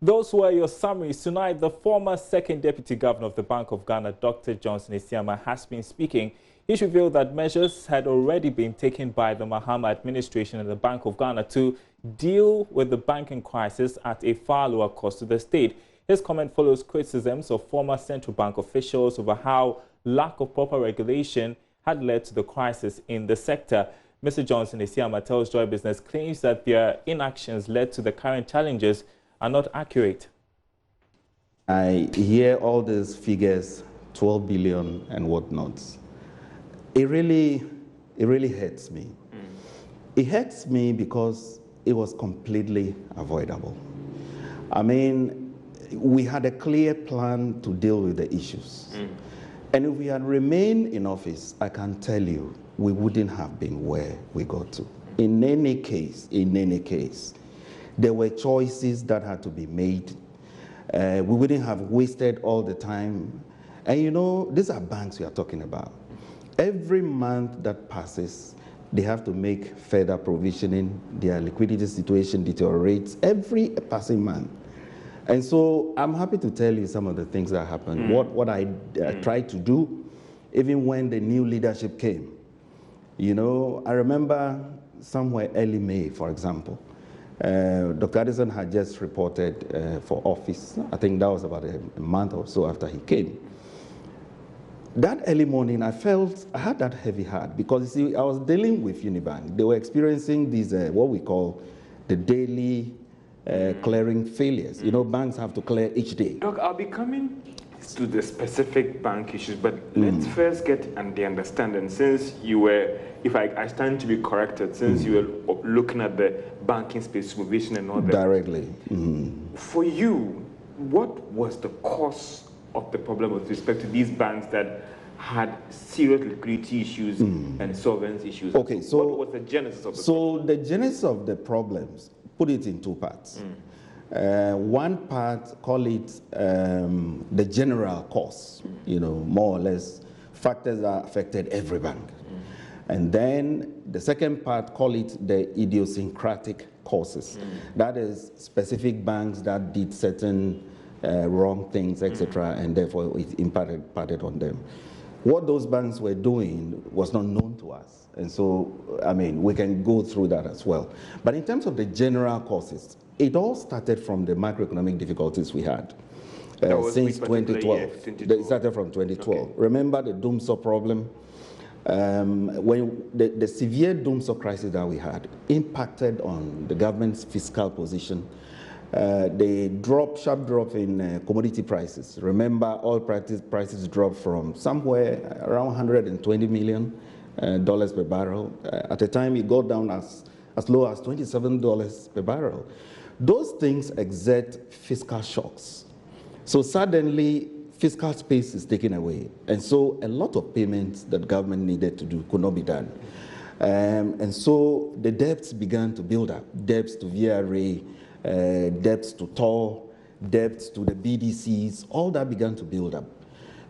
Those were your summaries. Tonight, the former second deputy governor of the Bank of Ghana, Dr. Johnson Isiama, has been speaking. He revealed that measures had already been taken by the Mahama administration and the Bank of Ghana to deal with the banking crisis at a far lower cost to the state. His comment follows criticisms of former central bank officials over how lack of proper regulation had led to the crisis in the sector. Mr. Johnson Isiama tells Joy Business claims that their inactions led to the current challenges are not accurate. I hear all these figures, 12 billion and whatnot. It really hurts me. It hurts me because it was completely avoidable. I mean, we had a clear plan to deal with the issues. And if we had remained in office, I can tell you, we wouldn't have been where we got to. In any case, there were choices that had to be made. We wouldn't have wasted all the time. And you know, these are banks we are talking about. Every month that passes, they have to make further provisioning. Their liquidity situation deteriorates every passing month. And so I'm happy to tell you some of the things that happened. What I tried to do, even when the new leadership came. You know, I remember somewhere early May, for example, Dr. Addison had just reported for office. I think that was about a month or so after he came. That early morning, I had that heavy heart because, you see, I was dealing with Unibank. They were experiencing these, what we call the daily clearing failures. You know, banks have to clear each day. Doc, I'll be coming to the specific bank issues, but let's first get the understanding. Since you were, if I stand to be corrected, since you were looking at the banking space supervision and all that. Directly. For you, what was the cause of the problem with respect to these banks that had serious liquidity issues and solvency issues? Okay, so what was the genesis of the problem? The genesis of the problems, put it in two parts. One part, call it the general cause, you know, more or less factors that affected every bank. And then the second part, call it the idiosyncratic causes. That is specific banks that did certain wrong things, etc., and therefore it impacted on them. What those banks were doing was not known to us. And so, I mean, we can go through that as well. But in terms of the general causes, it all started from the macroeconomic difficulties we had since 2012. It started from 2012. Okay. Remember the doomsday problem? When the severe doomsday crisis that we had impacted on the government's fiscal position. The sharp drop in commodity prices. Remember, oil prices dropped from somewhere around $120 million per barrel. At the time, it got down as low as $27 per barrel. Those things exert fiscal shocks. So suddenly, fiscal space is taken away. And so a lot of payments that government needed to do could not be done. And so the debts began to build up. Debts to VRA, debts to TOR, debts to the BDCs, all that began to build up.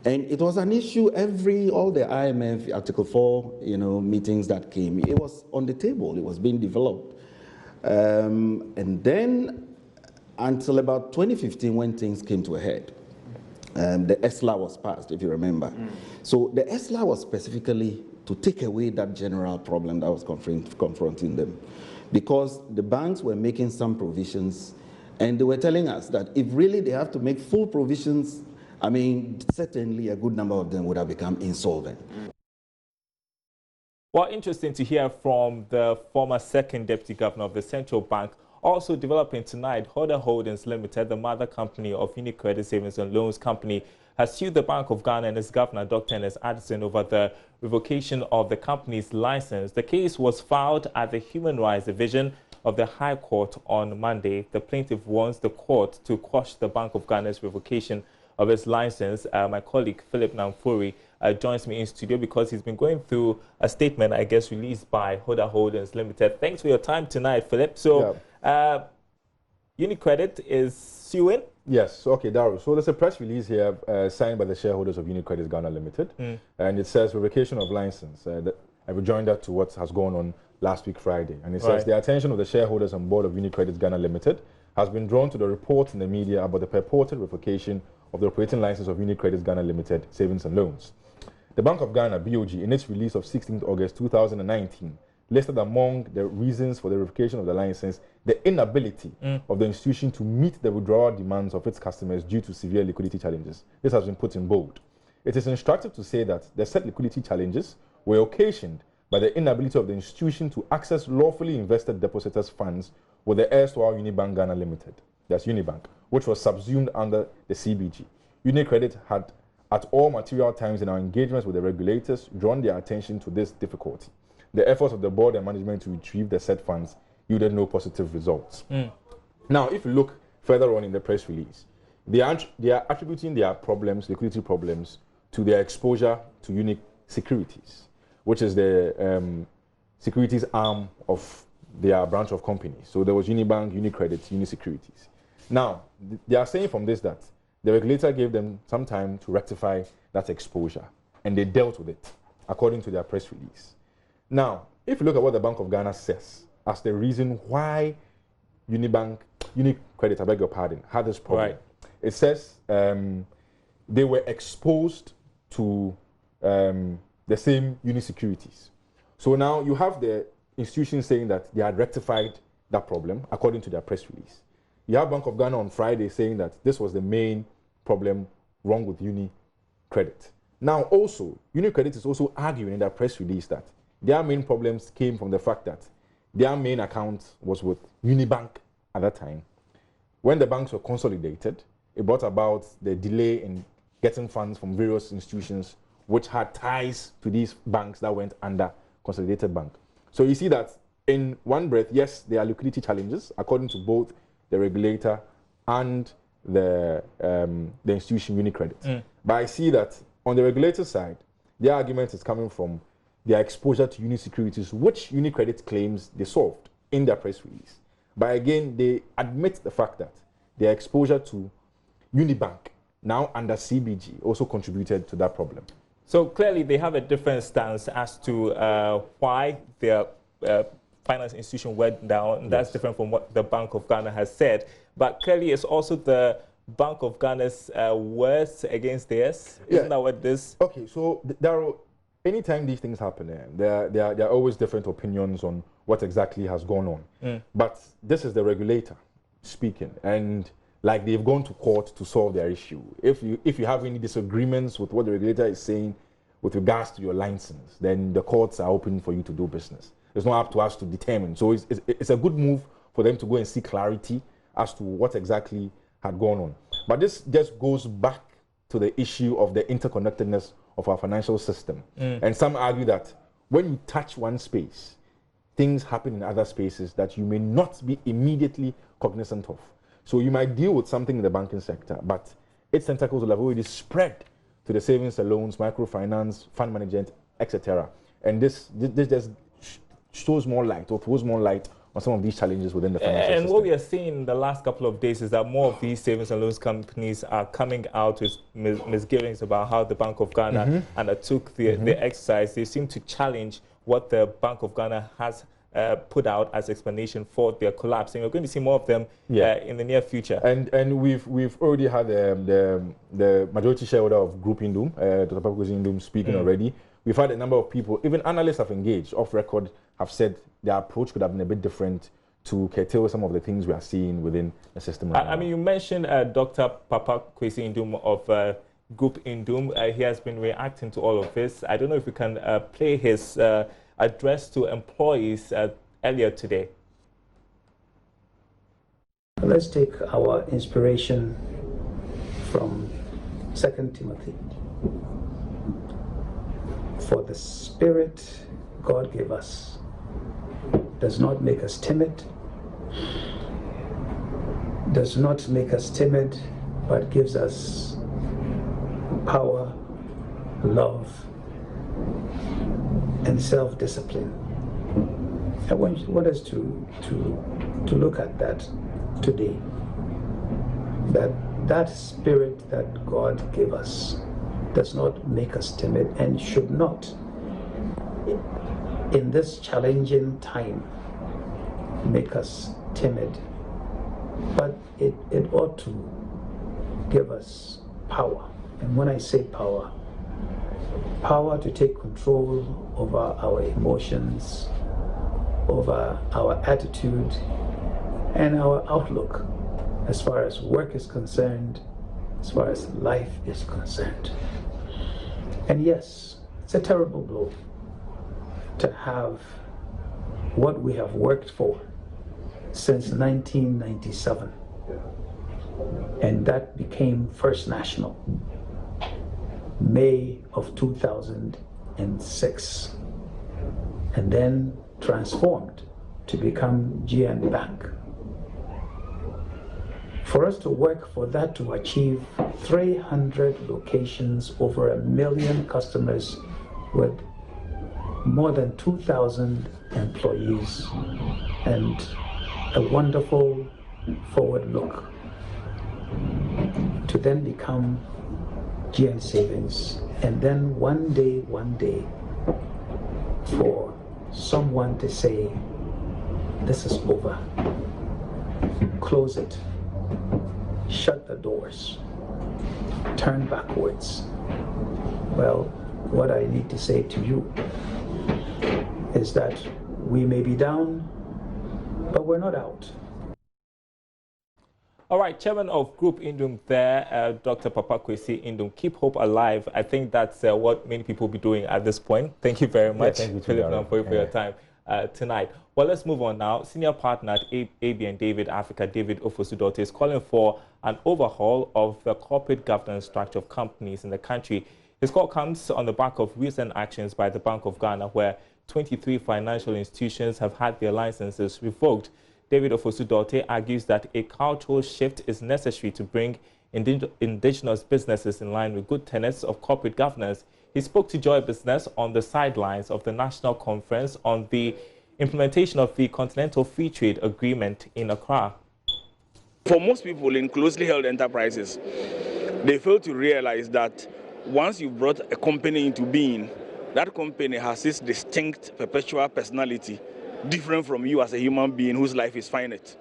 And it was an issue all the IMF Article 4, meetings that came, it was on the table, it was being developed. And then until about 2015 when things came to a head, the ESLA was passed, if you remember. So the ESLA was specifically to take away that general problem that was confronting them. Because the banks were making some provisions, and they were telling us that if really they have to make full provisions, I mean, certainly a good number of them would have become insolvent. Well, interesting to hear from the former second deputy governor of the central bank. Also developing tonight, Hoda Holdings Limited, the mother company of UniCredit Savings and Loans Company, has sued the Bank of Ghana and its governor, Dr. Addison, over the revocation of the company's license. The case was filed at the Human Rights Division of the High Court on Monday. The plaintiff wants the court to quash the Bank of Ghana's revocation of its license. My colleague Philip Namfuri joins me in studio because he's been going through a statement, I guess, released by Hoda Holdings Limited. Thanks for your time tonight, Philip. So, UniCredit is suing? Yes, okay, Daryl. So there's a press release here signed by the shareholders of UniCredit Ghana Limited, and it says revocation of license. A rejoinder to what has gone on last week Friday. And it says the attention of the shareholders and board of UniCredit Ghana Limited has been drawn to the report in the media about the purported revocation of the operating license of UniCredit Ghana Limited Savings and Loans. The Bank of Ghana, BOG, in its release of 16th August 2019, listed among the reasons for the revocation of the license the inability of the institution to meet the withdrawal demands of its customers due to severe liquidity challenges. This has been put in bold. It is instructive to say that the said liquidity challenges were occasioned by the inability of the institution to access lawfully invested depositors' funds with the erstwhile Unibank Ghana Limited, that's Unibank, which was subsumed under the CBG. UniCredit had, at all material times in our engagements with the regulators, drawn their attention to this difficulty. The efforts of the board and management to retrieve the said funds yielded no positive results. Now, if you look further on in the press release, they are attributing their problems, liquidity problems, to their exposure to Uni Securities, which is the securities arm of their branch of companies. So there was Unibank, UniCredit, UniSecurities. Now, they are saying from this that the regulator gave them some time to rectify that exposure, and they dealt with it, according to their press release. Now, if you look at what the Bank of Ghana says as the reason why UniCredit, I beg your pardon, had this problem, it says they were exposed to the same UniSecurities. So now you have the institution saying that they had rectified that problem, according to their press release. You have Bank of Ghana on Friday saying that this was the main problem wrong with UniCredit. Now also, UniCredit is also arguing in their press release that their main problems came from the fact that their main account was with Unibank at that time. When the banks were consolidated, it brought about the delay in getting funds from various institutions which had ties to these banks that went under consolidated bank. So you see that in one breath, yes, there are liquidity challenges according to both the regulator and the institution UniCredit. But I see that on the regulator side, their argument is coming from their exposure to UniSecurities, which UniCredit claims they solved in their press release. But again, they admit the fact that their exposure to Unibank, now under CBG, also contributed to that problem. So clearly they have a different stance as to why their finance institution went down. That's different from what the Bank of Ghana has said. But clearly it's also the Bank of Ghana's words against theirs. Isn't that what this? Okay, so anytime these things happen, there are always different opinions on what exactly has gone on. But this is the regulator speaking, and like they've gone to court to solve their issue. If you have any disagreements with what the regulator is saying with regards to your license, then the courts are open for you to do business. It's not up to us to determine. So it's a good move for them to go and seek clarity as to what exactly had gone on. But this just goes back to the issue of the interconnectedness of our financial system. And some argue that when you touch one space, things happen in other spaces that you may not be immediately cognizant of. So you might deal with something in the banking sector, but its tentacles will have already spread to the savings and loans, microfinance, fund management, etc. And this just shows more light, or throws more light on some of these challenges within the financial system. And what we are seeing in the last couple of days is that more of these savings and loans companies are coming out with misgivings about how the Bank of Ghana undertook the exercise. They seem to challenge what the Bank of Ghana has put out as explanation for their collapse. And we're going to see more of them in the near future. And we've already had the majority shareholder of Group Indum, Dr. Papukosi Indum, speaking already. We've had a number of people, even analysts have engaged, off record, have said their approach could have been a bit different to curtail some of the things we are seeing within the system right now. I mean, you mentioned Dr. Papukosi Indum of Group Indum. He has been reacting to all of this. I don't know if we can play his address to employees earlier today. Let's take our inspiration from 2 Timothy. For the Spirit God gave us does not make us timid, but gives us power, love, and self-discipline. I want us to look at that today. That spirit that God gave us does not make us timid and should not. in this challenging time make us timid, but it ought to give us power. And when I say power, power to take control over our emotions, over our attitude, and our outlook as far as work is concerned, as far as life is concerned. And yes, it's a terrible blow to have what we have worked for since 1997, and that became First National, May of 2006, and then transformed to become GN Bank. For us to work for that to achieve 300 locations, over 1 million customers with more than 2,000 employees, and a wonderful forward look, to then become GN Savings, and then one day, for someone to say, this is over, close it, shut the doors, turn backwards. Well, what I need to say to you is that we may be down, but we're not out. All right, Chairman of Group Indum there, Dr. Papa Kwesi Indum. Keep hope alive. I think that's what many people will be doing at this point. Thank you very much, Philip Nampoy, for your time tonight. Well, let's move on now. Senior partner at AB and David Africa, David Ofosu-Dorte, is calling for an overhaul of the corporate governance structure of companies in the country. His call comes on the back of recent actions by the Bank of Ghana, where 23 financial institutions have had their licenses revoked. David Ofosu-Dorte argues that a cultural shift is necessary to bring indigenous businesses in line with good tenets of corporate governance. He spoke to Joy Business on the sidelines of the National Conference on the implementation of the Continental Free Trade Agreement in Accra. For most people in closely held enterprises, they fail to realize that once you brought a company into being, that company has its distinct perpetual personality, different from you as a human being whose life is finite.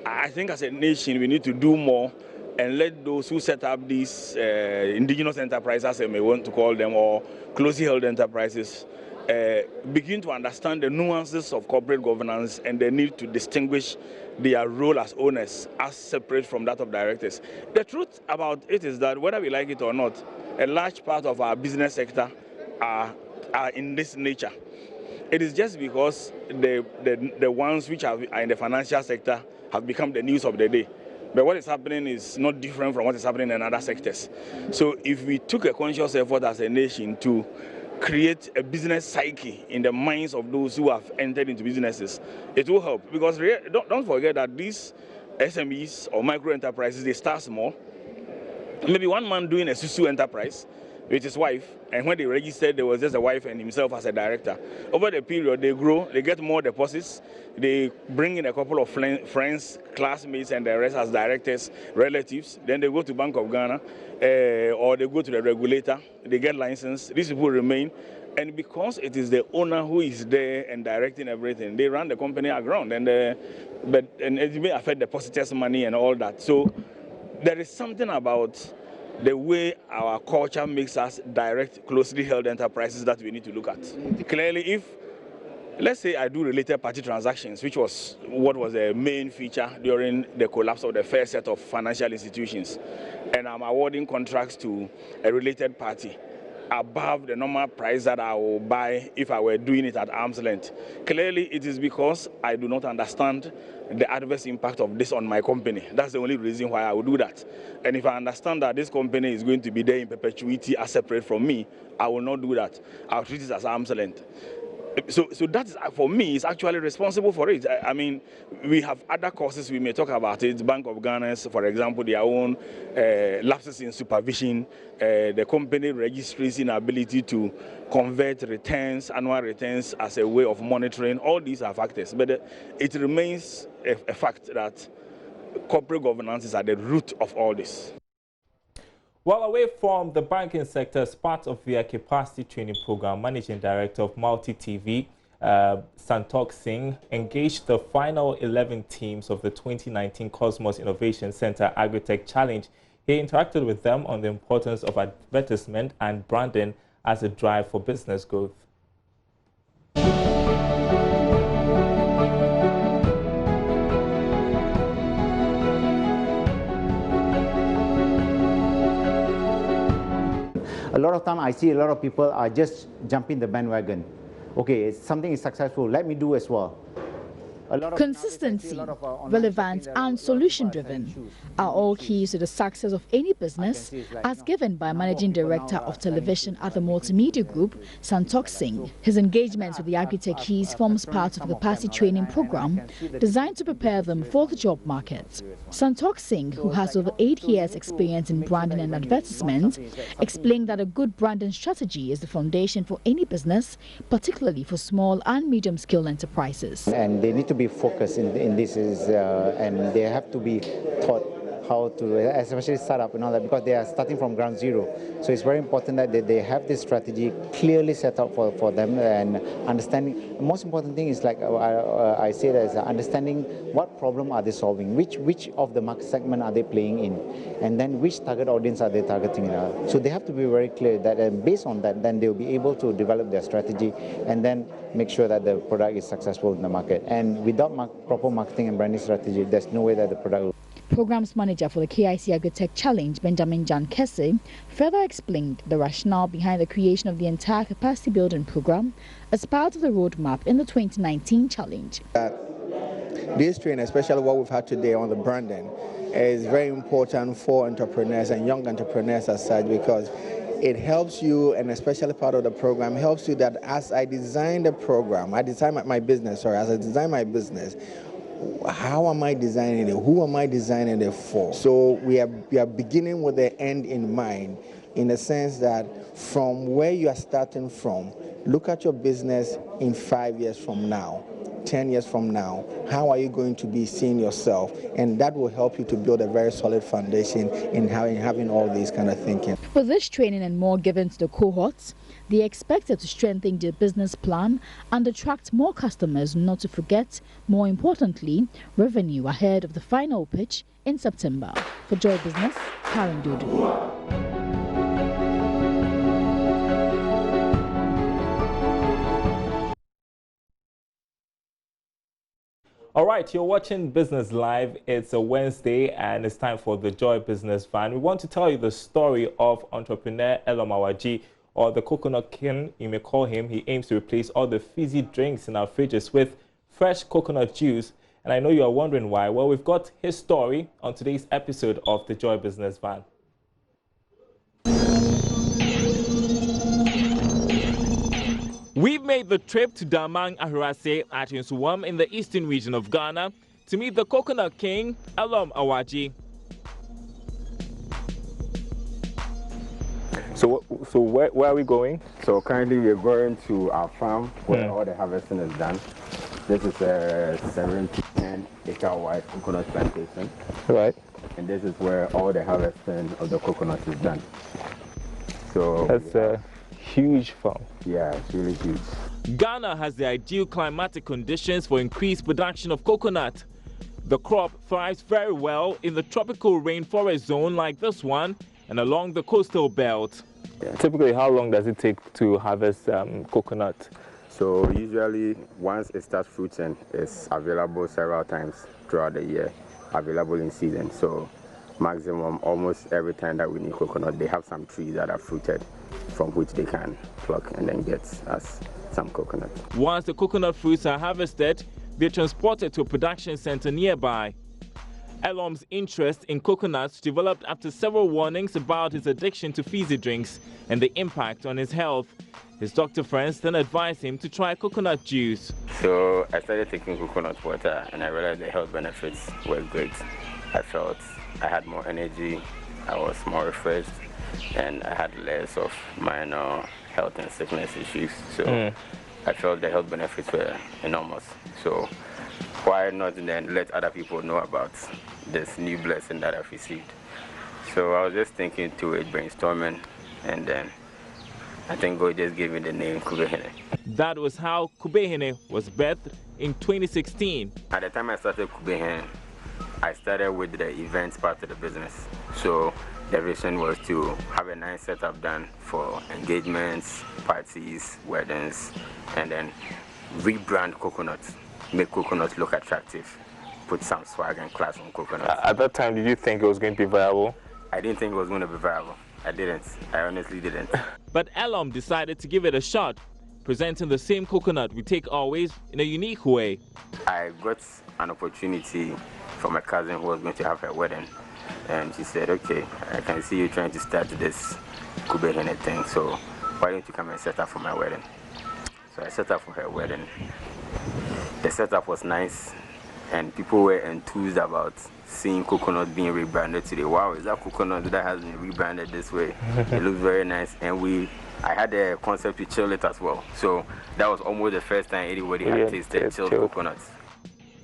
I think as a nation, we need to do more and let those who set up these indigenous enterprises, as I may want to call them, or closely held enterprises, begin to understand the nuances of corporate governance and the need to distinguish their role as owners as separate from that of directors. The truth about it is that whether we like it or not, a large part of our business sector are in this nature. It is just because the ones which are in the financial sector have become the news of the day. But what is happening is not different from what is happening in other sectors. So if we took a conscious effort as a nation to create a business psyche in the minds of those who have entered into businesses, it will help. Because don't forget that these SMEs or micro enterprises, they start small. Maybe one man doing a susu enterprise with his wife, and when they registered, there was just a wife and himself as a director. Over the period, they grow, they get more deposits, they bring in a couple of friends, classmates, and the rest as directors, relatives. Then they go to Bank of Ghana, or they go to the regulator, they get licensed. These people remain, and because it is the owner who is there and directing everything, they run the company aground, and it may affect depositors' money and all that. So there is something about the way our culture makes us direct closely held enterprises that we need to look at. Clearly, if, let's say I do related party transactions, which was what was the main feature during the collapse of the first set of financial institutions, and I'm awarding contracts to a related party above the normal price that I will buy if I were doing it at arm's length. Clearly, it is because I do not understand the adverse impact of this on my company. That's the only reason why I would do that. And if I understand that this company is going to be there in perpetuity as separate from me, I will not do that. I'll treat it as arm's length. So that is, for me, is actually responsible for it. I mean, we have other causes we may talk about it. Bank of Ghana, for example, their own lapses in supervision, the company registry's inability to convert returns, annual returns, as a way of monitoring. All these are factors, but it remains a fact that corporate governance is at the root of all this. Well, away from the banking sector, as part of their capacity training program, Managing Director of Multi TV, Santok Singh engaged the final 11 teams of the 2019 Cosmos Innovation Center Agritech Challenge. He interacted with them on the importance of advertisement and branding as a drive for business growth. A lot of time I see a lot of people are just jumping the bandwagon. Okay, something is successful, let me do as well. Consistency, relevance and solution-driven are all keys to the success of any business, as given by Managing Director of Television at the Multimedia Group, Santok Singh. His engagement with the Agritech Keys forms part of a capacity training program designed to prepare them for the job market. Santok Singh, who has over 8 years' experience in branding and advertisement, explained that a good branding strategy is the foundation for any business, particularly for small and medium-scale enterprises. And they need to be focused in this, and they have to be taught how to, especially startup and all that, because they are starting from ground zero. So it's very important that they have this strategy clearly set out for them, and understanding. The most important thing is, like I say, that is understanding what problem are they solving, which of the market segment are they playing in, and then which target audience are they targeting. So they have to be very clear that, and based on that, then they'll be able to develop their strategy and then make sure that the product is successful in the market. And without proper marketing and branding strategy, there's no way that the product will. Programs Manager for the KIC Agritech Challenge, Benjamin Jan Kesse, further explained the rationale behind the creation of the entire capacity building program as part of the roadmap in the 2019 challenge. This training, especially what we've had today on the branding, is very important for entrepreneurs and young entrepreneurs as such, because it helps you, and especially part of the program helps you that as I design the program, I design my business, as I design my business, how am I designing it? Who am I designing it for? So we are beginning with the end in mind, in the sense that from where you are starting from, look at your business in 5 years from now, 10 years from now. How are you going to be seeing yourself? And that will help you to build a very solid foundation in having all these kind of thinking. With this training and more given to the cohorts, they are expected to strengthen their business plan and attract more customers, not to forget, more importantly, revenue ahead of the final pitch in September. For Joy Business, Karen Dudu. All right, you're watching Business Live. It's a Wednesday and it's time for the Joy Business Van. We want to tell you the story of entrepreneur Elom Awaji, or the Coconut King, you may call him. He aims to replace all the fizzy drinks in our fridges with fresh coconut juice. And I know you are wondering why. Well, we've got his story on today's episode of the Joy Business Van. We've made the trip to Damang Ahurase at Nsuwam in the eastern region of Ghana to meet the Coconut King, Elom Awaji. So where are we going? So currently we're going to our farm where all the harvesting is done. This is a 70-10 acre wide coconut plantation. Right. And this is where all the harvesting of the coconuts is done. So that's a huge farm. Yeah, it's really huge. Ghana has the ideal climatic conditions for increased production of coconut. The crop thrives very well in the tropical rainforest zone like this one and along the coastal belt. Yeah. Typically, how long does it take to harvest coconut? So usually once it starts fruiting, it's available several times throughout the year, available in season. So maximum almost every time that we need coconut, they have some trees that are fruited from which they can pluck and then get us some coconut. Once the coconut fruits are harvested, they're transported to a production center nearby. Elom's interest in coconuts developed after several warnings about his addiction to fizzy drinks and the impact on his health. His doctor friends then advised him to try coconut juice. So I started taking coconut water and I realized the health benefits were great. I felt I had more energy, I was more refreshed, and I had less of minor health and sickness issues. So I felt the health benefits were enormous. So why not then let other people know about this new blessing that I've received? So I was just thinking to it, brainstorming, and then I think God just gave me the name Kubehene. That was how Kubehene was birthed in 2016. At the time I started Kubehene, I started with the events part of the business. So the vision was to have a nice setup done for engagements, parties, weddings, and then rebrand coconuts, make coconuts look attractive, put some swag and class on coconuts. At that time, did you think it was going to be viable? I didn't think it was going to be viable. I didn't. I honestly didn't. But Elom decided to give it a shot, presenting the same coconut with takeaways in a unique way. I got an opportunity from a cousin who was going to have her wedding, and she said, okay, I can see you trying to start this Kubehene thing, so why don't you come and set up for my wedding? So I set up for her wedding. The setup was nice, and people were enthused about seeing coconut being rebranded today. Wow, is that coconut that has been rebranded this way? It looks very nice. And I had a concept to chill it as well. So that was almost the first time anybody had tasted chilled coconuts.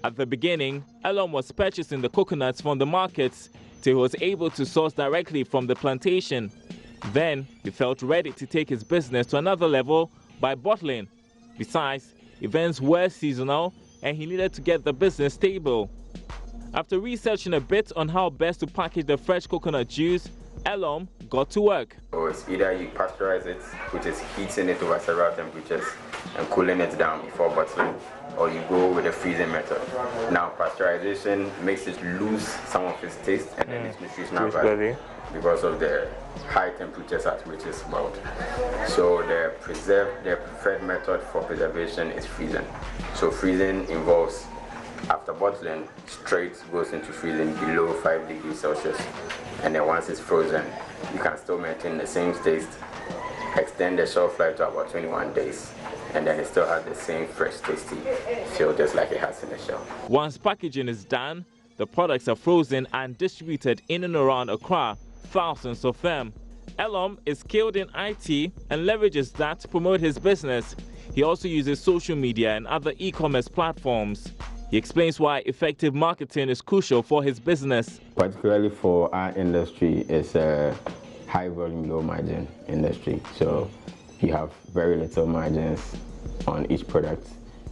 At the beginning, Elom was purchasing the coconuts from the markets till he was able to source directly from the plantation. Then he felt ready to take his business to another level by bottling. Besides, events were seasonal and he needed to get the business stable. After researching a bit on how best to package the fresh coconut juice, Elom got to work. So it's either you pasteurize it, which is heating it over several temperatures and cooling it down before bottling, or you go with the freezing method. Now pasteurization makes it lose some of its taste and then its nutritional value because of the high temperatures at which it's boiled. So the preferred method for preservation is freezing. So freezing involves, after bottling, straight goes into freezing below 5 degrees Celsius. And then once it's frozen, you can still maintain the same taste, extend the shelf life to about 21 days, and then it still has the same fresh, tasty feel just like it has in the shell. Once packaging is done, the products are frozen and distributed in and around Accra, thousands of them. Elom is skilled in IT and leverages that to promote his business. He also uses social media and other e-commerce platforms. He explains why effective marketing is crucial for his business. Particularly for our industry, it's a high volume, low margin industry. So you have very little margins on each product,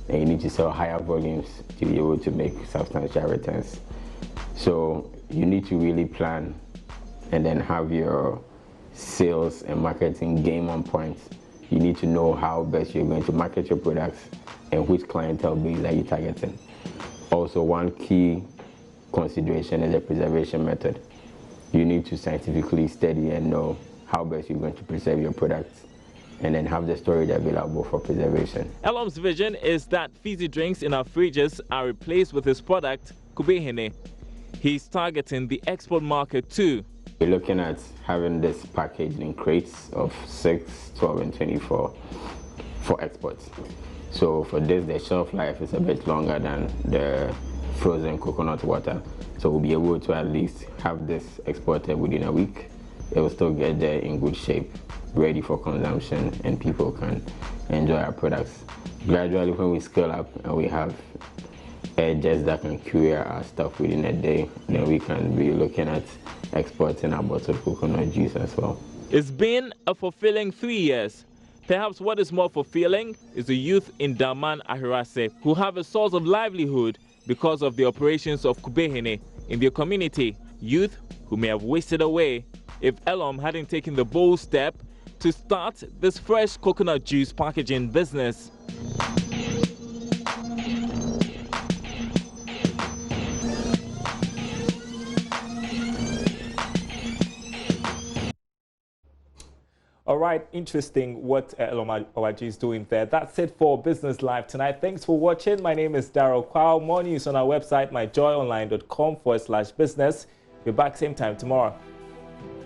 and you need to sell higher volumes to be able to make substantial returns. So you need to really plan and then have your sales and marketing game on point. You need to know how best you're going to market your products and which clientele base are you targeting. Also, one key consideration is the preservation method. You need to scientifically study and know how best you're going to preserve your products and then have the storage available for preservation. Elom's vision is that fizzy drinks in our fridges are replaced with his product, Kubehene. He's targeting the export market too. We're looking at having this packaged in crates of 6, 12, and 24 for exports. So for this, the shelf life is a bit longer than the frozen coconut water. So we'll be able to at least have this exported within a week. It will still get there in good shape, ready for consumption, and people can enjoy our products. Gradually, when we scale up and we have edges that can cure our stuff within a day, then we can be looking at exporting our bottled coconut juice as well. It's been a fulfilling 3 years. Perhaps what is more fulfilling is the youth in Daman Ahirase who have a source of livelihood because of the operations of Kubehene in their community. Youth who may have wasted away if Elom hadn't taken the bold step to start this fresh coconut juice packaging business. All right, interesting what Elom Awaji is doing there. That's it for Business Live tonight. Thanks for watching. My name is Daryl Kwao. More news on our website, myjoyonline.com/business. We're back same time tomorrow.